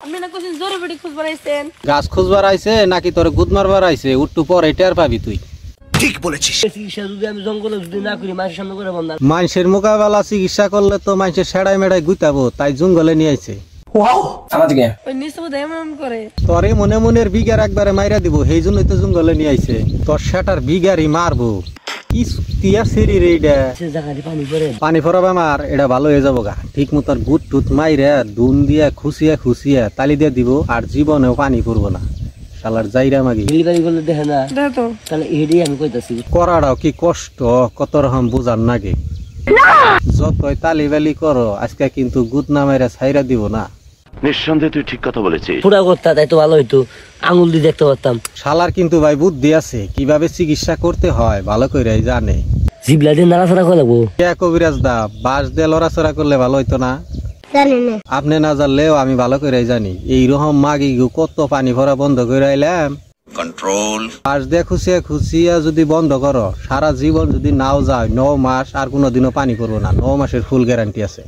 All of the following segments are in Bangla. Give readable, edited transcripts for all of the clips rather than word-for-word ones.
আমি না কোন জোরে বড়ি খুঁজবার আইছেন গাছ খুঁজবার আইছে নাকি তোরে গুদ মারবার আইছে উট্টু পরে টের পাবি তুই। ঠিক বলেছিস। চিকিৎসা যদি আমি জঙ্গলে যদি না করি মানুষের সামনে করে বন্ধ মানুষের মোকাবেলা চিকিৎসা করলে তো মানুষের সেড়াই মেড়াই গুতাবো, তাই জঙ্গলে নিয়ে আইছে। ওই নিচে বোধ এমন করে তোরে মনে মনের বিঘার একবারে মাইরা দিব, সেই জন্যই তো জঙ্গলে নিয়ে আইছে। তোর সেটার বিঘারই মারবো। কি তিয়ার সেরি রে এটা জায়গায় পানি পরে পানি ফরাবে আমার, এটা ভালো হয়ে যাবো গা। ঠিক মতো গুট টুত মাইরা দুন দিয়া খুশিয়া তালি দিয়ে দিব, আর জীবনেও পানি পড়বো না। শালার যাইরা মাগি ডেলিভারি করলে দেখে না দেখো তাহলে এটাই আমি কইতাছি। করাটাও কি কষ্ট, কত রকম বুঝার নাগে। যতই তালি বালি করো, আজকে কিন্তু গুদ না মাইরা ছাইরা দিব না। নিঃসন্দেহে তুই ঠিক কথা বলেছিস। পুরা করতা তাই তো ভালো হইতো, আঙুল দিয়ে দেখতে পারতাম। শালার কিন্তু ভাই বুদ্ধি আছে, কিভাবে চিকিৎসা করতে হয় ভালো করে জানে। জিবলা দিয়ে নাড়াচাড়া করে লাগবো। কে কবিরাজ দা, বাঁশ দিয়ে লড়াচড়া করলে ভালো হইতো না? আপনি না জানলেও আমি ভালো করে জানি। এইরকম মাগি কত পানি ভরা বন্ধ করে আইলাম। কন্ট্রোল। বাঁশ দিয়ে খুশিয়া যদি বন্ধ করো, সারা জীবন যদি নাও যায় 9 মাস আর কোনোদিনও পানি পড়বো না। 9 মাসের ফুল গ্যারান্টি আছে।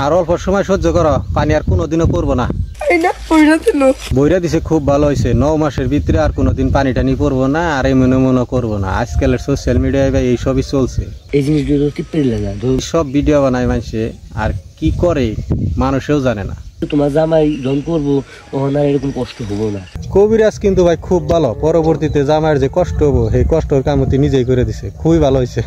আর অল্প সময় সহ্য করো, পানি আর কোনোদিনও পড়বো না। এই না পয়সা দিল বইরা দিছে, খুব ভালো হয়েছে। 9 মাসের ভিতরে আর কোনোদিন পানি টানি পড়বো না, আর এই মনে করবো না। আজকালের সোশ্যাল মিডিয়ায় ভাই এই সবই চলছে। এই জিনিসগুলো টিপতে না সব ভিডিও বানায় মানুষে, আর কি করে মানুষেও জানে না। তোমার জামাই রং করবো, ওখানে আর এরকম কষ্ট হবো না। কবিরাজ কিন্তু ভাই খুব ভালো। পরবর্তীতে জামাইয়ের যে কষ্ট হবো, সেই কষ্টের কামতি নিজেই করে দিছে। খুবই ভালো হয়েছে।